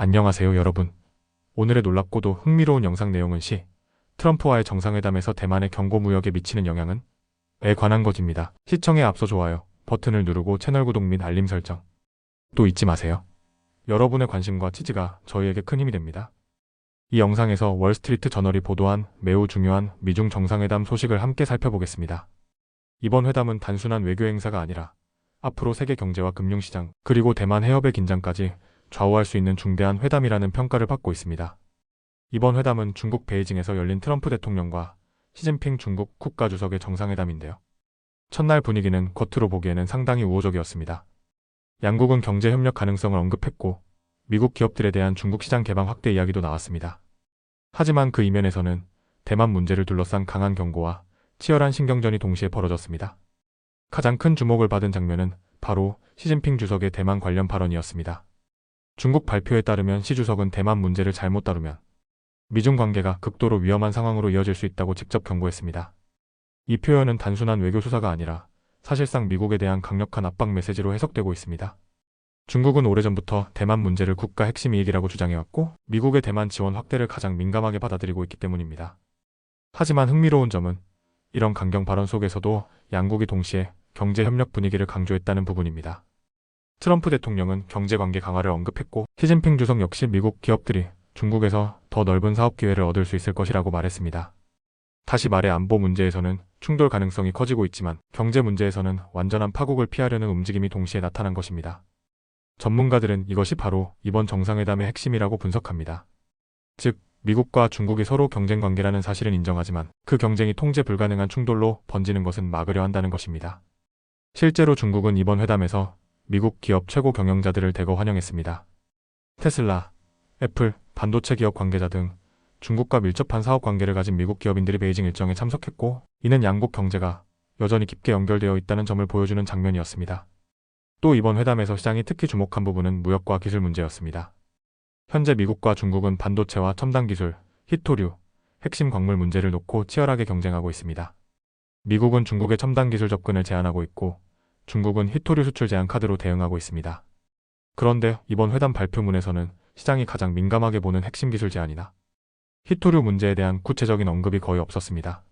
안녕하세요 여러분. 오늘의 놀랍고도 흥미로운 영상 내용은 트럼프와의 정상회담에서 대만의 경고 무역에 미치는 영향은? 에 관한 것입니다. 시청에 앞서 좋아요 버튼을 누르고 채널 구독 및 알림 설정 또 잊지 마세요. 여러분의 관심과 지지가 저희에게 큰 힘이 됩니다. 이 영상에서 월스트리트 저널이 보도한 매우 중요한 미중 정상회담 소식을 함께 살펴보겠습니다. 이번 회담은 단순한 외교 행사가 아니라 앞으로 세계 경제와 금융시장 그리고 대만 해협의 긴장까지 좌우할 수 있는 중대한 회담이라는 평가를 받고 있습니다. 이번 회담은 중국 베이징에서 열린 트럼프 대통령과 시진핑 중국 국가주석의 정상회담인데요. 첫날 분위기는 겉으로 보기에는 상당히 우호적이었습니다. 양국은 경제 협력 가능성을 언급했고 미국 기업들에 대한 중국 시장 개방 확대 이야기도 나왔습니다. 하지만 그 이면에서는 대만 문제를 둘러싼 강한 경고와 치열한 신경전이 동시에 벌어졌습니다. 가장 큰 주목을 받은 장면은 바로 시진핑 주석의 대만 관련 발언이었습니다. 중국 발표에 따르면 시 주석은 대만 문제를 잘못 다루면 미중 관계가 극도로 위험한 상황으로 이어질 수 있다고 직접 경고했습니다. 이 표현은 단순한 외교 수사가 아니라 사실상 미국에 대한 강력한 압박 메시지로 해석되고 있습니다. 중국은 오래전부터 대만 문제를 국가 핵심 이익이라고 주장해왔고 미국의 대만 지원 확대를 가장 민감하게 받아들이고 있기 때문입니다. 하지만 흥미로운 점은 이런 강경 발언 속에서도 양국이 동시에 경제 협력 분위기를 강조했다는 부분입니다. 트럼프 대통령은 경제관계 강화를 언급했고 시진핑 주석 역시 미국 기업들이 중국에서 더 넓은 사업 기회를 얻을 수 있을 것이라고 말했습니다. 다시 말해 안보 문제에서는 충돌 가능성이 커지고 있지만 경제 문제에서는 완전한 파국을 피하려는 움직임이 동시에 나타난 것입니다. 전문가들은 이것이 바로 이번 정상회담의 핵심이라고 분석합니다. 즉, 미국과 중국이 서로 경쟁 관계라는 사실은 인정하지만 그 경쟁이 통제 불가능한 충돌로 번지는 것은 막으려 한다는 것입니다. 실제로 중국은 이번 회담에서 미국 기업 최고 경영자들을 대거 환영했습니다. 테슬라, 애플, 반도체 기업 관계자 등 중국과 밀접한 사업 관계를 가진 미국 기업인들이 베이징 일정에 참석했고 이는 양국 경제가 여전히 깊게 연결되어 있다는 점을 보여주는 장면이었습니다. 또 이번 회담에서 시장이 특히 주목한 부분은 무역과 기술 문제였습니다. 현재 미국과 중국은 반도체와 첨단 기술, 히토류, 핵심 광물 문제를 놓고 치열하게 경쟁하고 있습니다. 미국은 중국의 첨단 기술 접근을 제한하고 있고 중국은 히토류 수출 제한 카드로 대응하고 있습니다. 그런데 이번 회담 발표문에서는 시장이 가장 민감하게 보는 핵심 기술 제한이나 히토류 문제에 대한 구체적인 언급이 거의 없었습니다.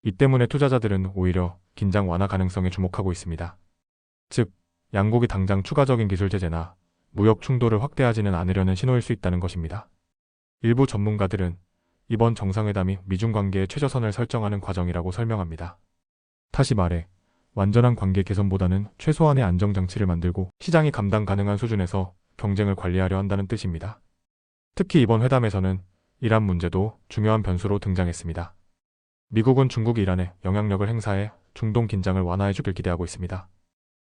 이 때문에 투자자들은 오히려 긴장 완화 가능성에 주목하고 있습니다. 즉, 양국이 당장 추가적인 기술 제재나 무역 충돌을 확대하지는 않으려는 신호일 수 있다는 것입니다. 일부 전문가들은 이번 정상회담이 미중 관계의 최저선을 설정하는 과정이라고 설명합니다. 다시 말해 완전한 관계 개선보다는 최소한의 안정장치를 만들고 시장이 감당 가능한 수준에서 경쟁을 관리하려 한다는 뜻입니다. 특히 이번 회담에서는 이란 문제도 중요한 변수로 등장했습니다. 미국은 중국이 이란에 영향력을 행사해 중동 긴장을 완화해주길 기대하고 있습니다.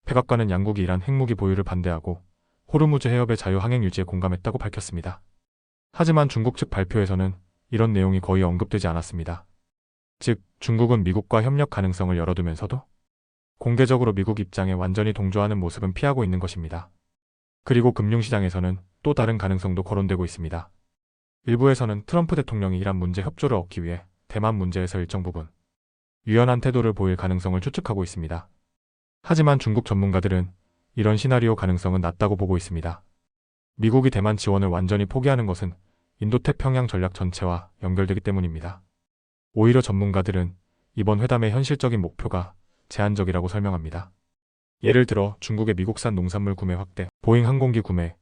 백악관은 양국이 이란 핵무기 보유를 반대하고 호르무즈 해협의 자유항행 유지에 공감했다고 밝혔습니다. 하지만 중국 측 발표에서는 이런 내용이 거의 언급되지 않았습니다. 즉, 중국은 미국과 협력 가능성을 열어두면서도 공개적으로 미국 입장에 완전히 동조하는 모습은 피하고 있는 것입니다. 그리고 금융시장에서는 또 다른 가능성도 거론되고 있습니다. 일부에서는 트럼프 대통령이 이란 문제 협조를 얻기 위해 대만 문제에서 일정 부분 유연한 태도를 보일 가능성을 추측하고 있습니다. 하지만 중국 전문가들은 이런 시나리오 가능성은 낮다고 보고 있습니다. 미국이 대만 지원을 완전히 포기하는 것은 인도태평양 전략 전체와 연결되기 때문입니다. 오히려 전문가들은 이번 회담의 현실적인 목표가 제한적이라고 설명합니다. 예를 들어 중국의 미국산 농산물 구매 확대, 보잉 항공기 구매,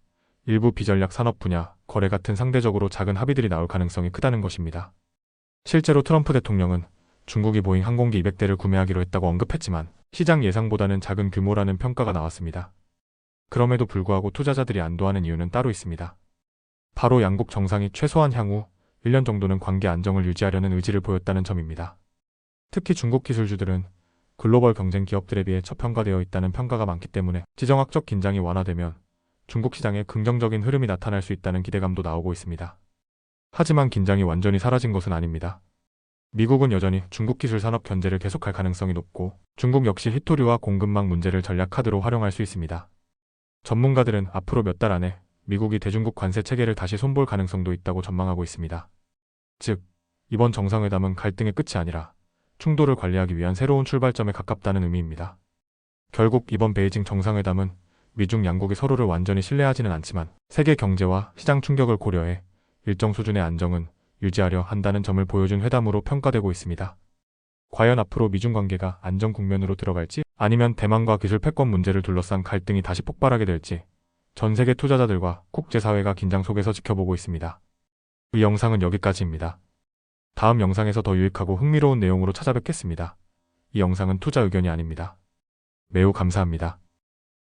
일부 비전략 산업 분야, 거래 같은 상대적으로 작은 합의들이 나올 가능성이 크다는 것입니다. 실제로 트럼프 대통령은 중국이 보잉 항공기 200대를 구매하기로 했다고 언급했지만 시장 예상보다는 작은 규모라는 평가가 나왔습니다. 그럼에도 불구하고 투자자들이 안도하는 이유는 따로 있습니다. 바로 양국 정상이 최소한 향후 1년 정도는 관계 안정을 유지하려는 의지를 보였다는 점입니다. 특히 중국 기술주들은 글로벌 경쟁 기업들에 비해 저평가되어 있다는 평가가 많기 때문에 지정학적 긴장이 완화되면 중국 시장에 긍정적인 흐름이 나타날 수 있다는 기대감도 나오고 있습니다. 하지만 긴장이 완전히 사라진 것은 아닙니다. 미국은 여전히 중국 기술 산업 견제를 계속할 가능성이 높고 중국 역시 히토류와 공급망 문제를 전략 카드로 활용할 수 있습니다. 전문가들은 앞으로 몇 달 안에 미국이 대중국 관세 체계를 다시 손볼 가능성도 있다고 전망하고 있습니다. 즉, 이번 정상회담은 갈등의 끝이 아니라 충돌을 관리하기 위한 새로운 출발점에 가깝다는 의미입니다. 결국 이번 베이징 정상회담은 미중 양국이 서로를 완전히 신뢰하지는 않지만 세계 경제와 시장 충격을 고려해 일정 수준의 안정은 유지하려 한다는 점을 보여준 회담으로 평가되고 있습니다. 과연 앞으로 미중 관계가 안정 국면으로 들어갈지 아니면 대만과 기술 패권 문제를 둘러싼 갈등이 다시 폭발하게 될지 전 세계 투자자들과 국제사회가 긴장 속에서 지켜보고 있습니다. 이 영상은 여기까지입니다. 다음 영상에서 더 유익하고 흥미로운 내용으로 찾아뵙겠습니다. 이 영상은 투자 의견이 아닙니다. 매우 감사합니다.